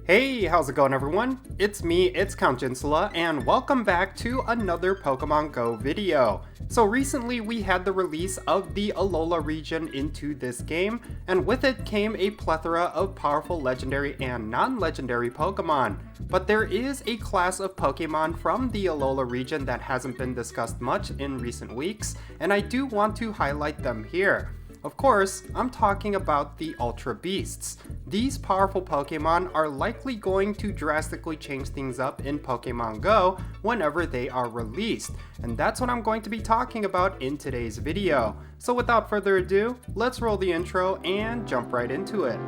Hey, how's it going everyone? It's me, it's Count Jinsula, and welcome back to another Pokemon GO video. So recently we had the release of the Alola region into this game, and with it came a plethora of powerful legendary and non-legendary Pokemon. But there is a class of Pokemon from the Alola region that hasn't been discussed much in recent weeks, and I do want to highlight them here. Of course, I'm talking about the Ultra Beasts. These powerful Pokemon are likely going to drastically change things up in Pokemon GO whenever they are released, and that's what I'm going to be talking about in today's video. So without further ado, let's roll the intro and jump right into it.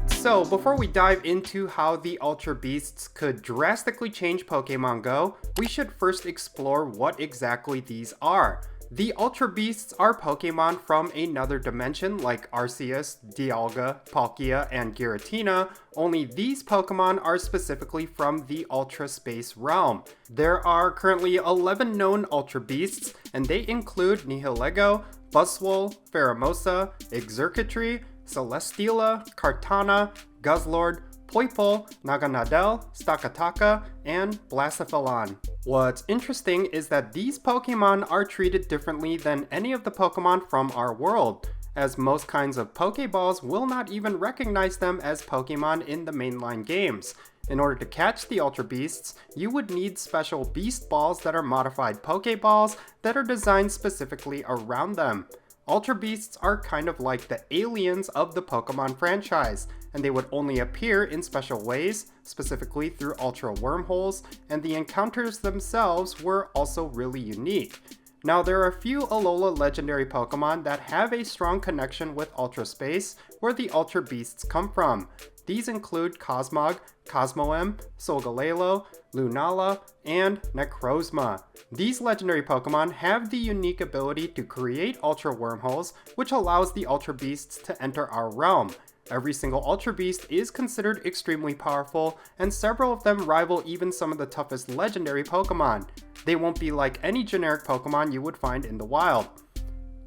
So before we dive into how the Ultra Beasts could drastically change Pokemon GO, we should first explore what exactly these are. The Ultra Beasts are Pokemon from another dimension like Arceus, Dialga, Palkia, and Giratina, only these Pokemon are specifically from the Ultra Space realm. There are currently 11 known Ultra Beasts, and they include Nihilego, Buzzwole, Pheromosa, Exurkitree, Celesteela, Kartana, Guzzlord, Poipole, Naganadel, Stakataka, and Blacephalon. What's interesting is that these Pokemon are treated differently than any of the Pokemon from our world, as most kinds of Pokeballs will not even recognize them as Pokemon in the mainline games. In order to catch the Ultra Beasts, you would need special Beast Balls that are modified Pokeballs that are designed specifically around them. Ultra Beasts are kind of like the aliens of the Pokemon franchise, and they would only appear in special ways, specifically through Ultra Wormholes, and the encounters themselves were also really unique. Now there are a few Alola legendary Pokemon that have a strong connection with Ultra Space, where the Ultra Beasts come from. These include Cosmog, Cosmoem, Solgaleo, Lunala, and Necrozma. These legendary Pokemon have the unique ability to create Ultra Wormholes, which allows the Ultra Beasts to enter our realm. Every single Ultra Beast is considered extremely powerful, and several of them rival even some of the toughest legendary Pokemon. They won't be like any generic Pokemon you would find in the wild.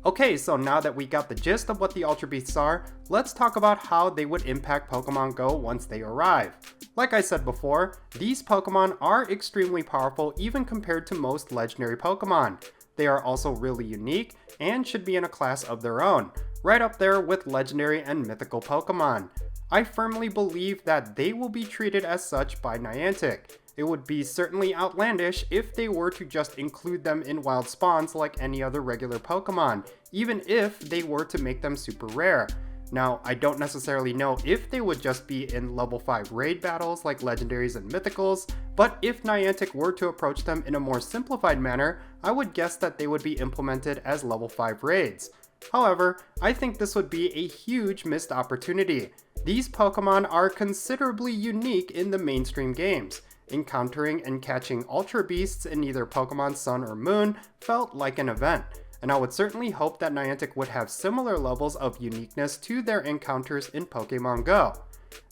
Okay, so now that we got the gist of what the Ultra Beasts are, let's talk about how they would impact Pokemon GO once they arrive. Like I said before, these Pokemon are extremely powerful even compared to most legendary Pokemon. They are also really unique and should be in a class of their own, right up there with legendary and mythical Pokemon. I firmly believe that they will be treated as such by Niantic. It would be certainly outlandish if they were to just include them in wild spawns like any other regular Pokemon, even if they were to make them super rare. Now, I don't necessarily know if they would just be in level 5 raid battles like legendaries and mythicals, but if Niantic were to approach them in a more simplified manner, I would guess that they would be implemented as level 5 raids. However, I think this would be a huge missed opportunity. These Pokemon are considerably unique in the mainstream games. Encountering and catching Ultra Beasts in either Pokemon Sun or Moon felt like an event, and I would certainly hope that Niantic would have similar levels of uniqueness to their encounters in Pokemon GO.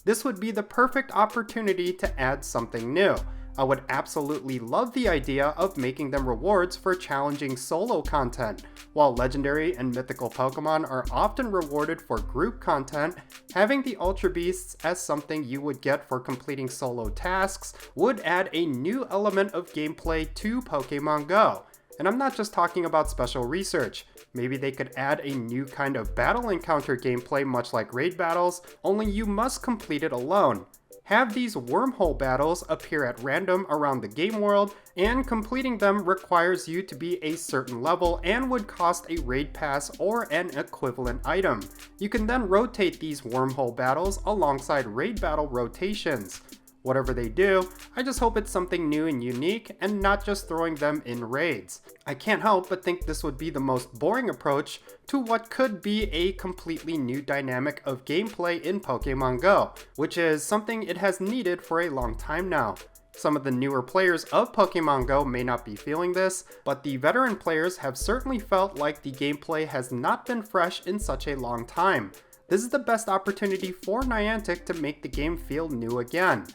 This would be the perfect opportunity to add something new. I would absolutely love the idea of making them rewards for challenging solo content. While legendary and mythical Pokemon are often rewarded for group content, having the Ultra Beasts as something you would get for completing solo tasks would add a new element of gameplay to Pokemon GO. And I'm not just talking about special research. Maybe they could add a new kind of battle encounter gameplay much like raid battles, only you must complete it alone. Have these wormhole battles appear at random around the game world, and completing them requires you to be a certain level and would cost a raid pass or an equivalent item. You can then rotate these wormhole battles alongside raid battle rotations. Whatever they do, I just hope it's something new and unique and not just throwing them in raids. I can't help but think this would be the most boring approach to what could be a completely new dynamic of gameplay in Pokemon GO, which is something it has needed for a long time now. Some of the newer players of Pokemon GO may not be feeling this, but the veteran players have certainly felt like the gameplay has not been fresh in such a long time. This is the best opportunity for Niantic to make the game feel new again.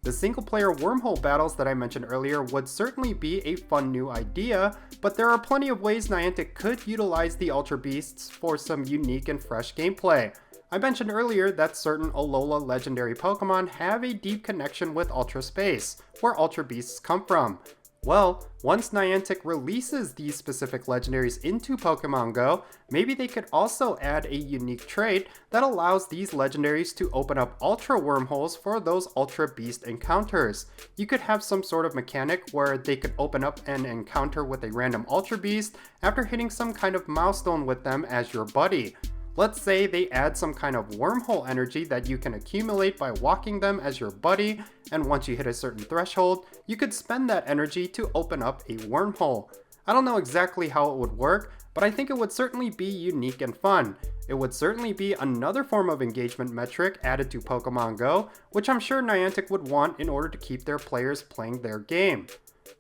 The single-player wormhole battles that I mentioned earlier would certainly be a fun new idea, but there are plenty of ways Niantic could utilize the Ultra Beasts for some unique and fresh gameplay. I mentioned earlier that certain Alola legendary Pokemon have a deep connection with Ultra Space, where Ultra Beasts come from. Well, once Niantic releases these specific legendaries into Pokemon GO, maybe they could also add a unique trait that allows these legendaries to open up Ultra wormholes for those Ultra Beast encounters. You could have some sort of mechanic where they could open up an encounter with a random Ultra Beast after hitting some kind of milestone with them as your buddy. Let's say they add some kind of wormhole energy that you can accumulate by walking them as your buddy, and once you hit a certain threshold, you could spend that energy to open up a wormhole. I don't know exactly how it would work, but I think it would certainly be unique and fun. It would certainly be another form of engagement metric added to Pokemon GO, which I'm sure Niantic would want in order to keep their players playing their game.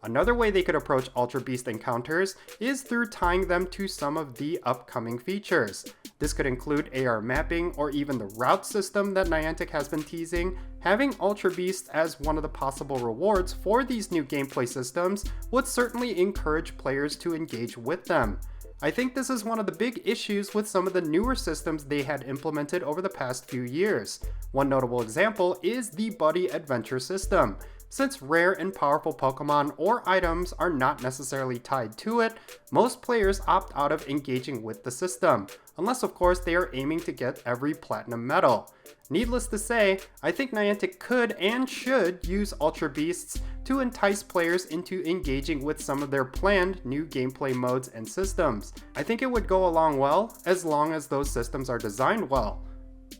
Another way they could approach Ultra Beast encounters is through tying them to some of the upcoming features. This could include AR mapping or even the route system that Niantic has been teasing. Having Ultra Beasts as one of the possible rewards for these new gameplay systems would certainly encourage players to engage with them. I think this is one of the big issues with some of the newer systems they had implemented over the past few years. One notable example is the Buddy Adventure system. Since rare and powerful Pokemon or items are not necessarily tied to it, most players opt out of engaging with the system, unless of course they are aiming to get every platinum medal. Needless to say, I think Niantic could and should use Ultra Beasts to entice players into engaging with some of their planned new gameplay modes and systems. I think it would go along well, as long as those systems are designed well.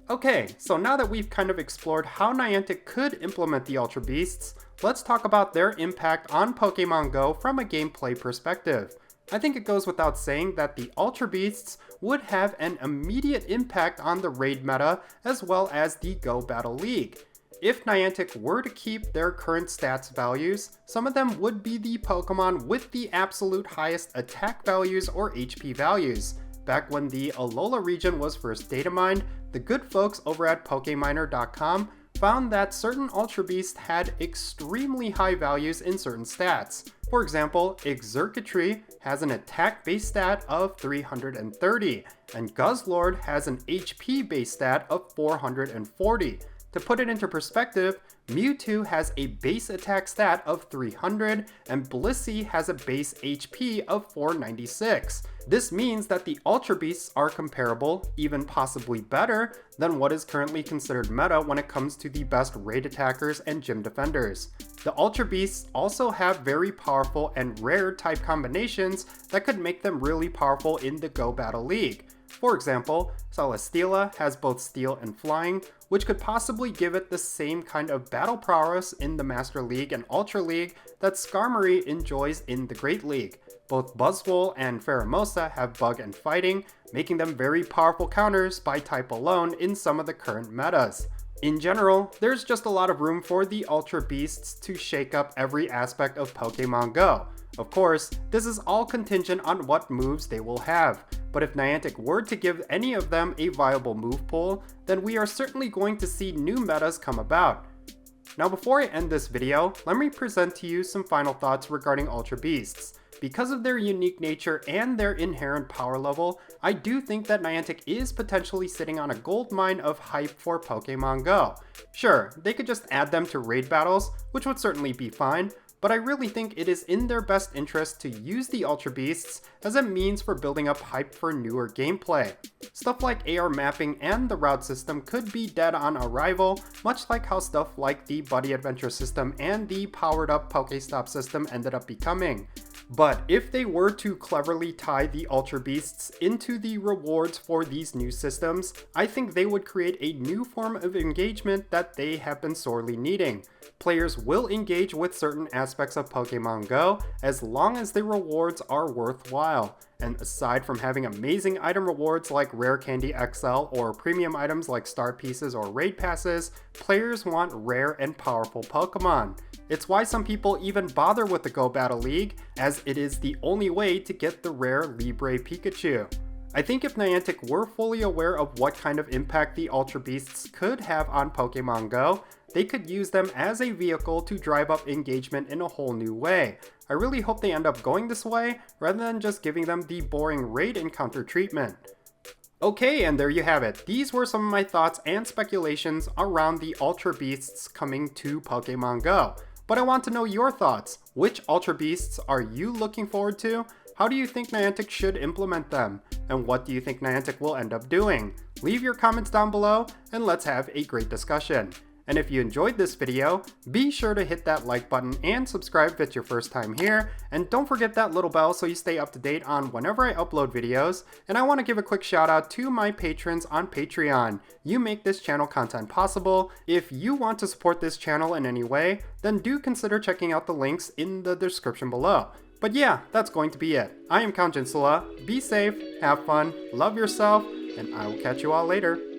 Okay, so now that we've kind of explored how Niantic could implement the Ultra Beasts, let's talk about their impact on Pokemon GO from a gameplay perspective. I think it goes without saying that the Ultra Beasts would have an immediate impact on the raid meta as well as the GO Battle League. If Niantic were to keep their current stats values, some of them would be the Pokemon with the absolute highest attack values or HP values. Back when the Alola region was first data mined, the good folks over at Pokeminer.com found that certain Ultra Beasts had extremely high values in certain stats. For example, Exurkitree has an attack base stat of 330, and Guzzlord has an HP base stat of 440. To put it into perspective, Mewtwo has a base attack stat of 300, and Blissey has a base HP of 496. This means that the Ultra Beasts are comparable, even possibly better, than what is currently considered meta when it comes to the best raid attackers and gym defenders. The Ultra Beasts also have very powerful and rare type combinations that could make them really powerful in the GO Battle League. For example, Celesteela has both Steel and Flying, which could possibly give it the same kind of battle prowess in the Master League and Ultra League that Skarmory enjoys in the Great League. Both Buzzwole and Pheromosa have Bug and Fighting, making them very powerful counters by type alone in some of the current metas. In general, there's just a lot of room for the Ultra Beasts to shake up every aspect of Pokemon GO. Of course, this is all contingent on what moves they will have, but if Niantic were to give any of them a viable move pool, then we are certainly going to see new metas come about. Now before I end this video, let me present to you some final thoughts regarding Ultra Beasts. Because of their unique nature and their inherent power level, I do think that Niantic is potentially sitting on a goldmine of hype for Pokemon GO. Sure, they could just add them to raid battles, which would certainly be fine, but I really think it is in their best interest to use the Ultra Beasts as a means for building up hype for newer gameplay. Stuff like AR mapping and the route system could be dead on arrival, much like how stuff like the Buddy Adventure system and the powered up Pokestop system ended up becoming. But if they were to cleverly tie the Ultra Beasts into the rewards for these new systems, I think they would create a new form of engagement that they have been sorely needing. Players will engage with certain aspects of Pokemon GO as long as the rewards are worthwhile. And aside from having amazing item rewards like Rare Candy XL or premium items like Star Pieces or Raid Passes, players want rare and powerful Pokemon. It's why some people even bother with the GO Battle League, as it is the only way to get the rare Libre Pikachu. I think if Niantic were fully aware of what kind of impact the Ultra Beasts could have on Pokemon GO, they could use them as a vehicle to drive up engagement in a whole new way. I really hope they end up going this way, rather than just giving them the boring raid encounter treatment. Okay, and there you have it. These were some of my thoughts and speculations around the Ultra Beasts coming to Pokemon Go. But I want to know your thoughts. Which Ultra Beasts are you looking forward to? How do you think Niantic should implement them? And what do you think Niantic will end up doing? Leave your comments down below and let's have a great discussion. And if you enjoyed this video, be sure to hit that like button and subscribe if it's your first time here. And don't forget that little bell so you stay up to date on whenever I upload videos. And I want to give a quick shout out to my patrons on Patreon. You make this channel content possible. If you want to support this channel in any way, then do consider checking out the links in the description below. But yeah, that's going to be it. I am Count Jinsula. Be safe, have fun, love yourself, and I will catch you all later.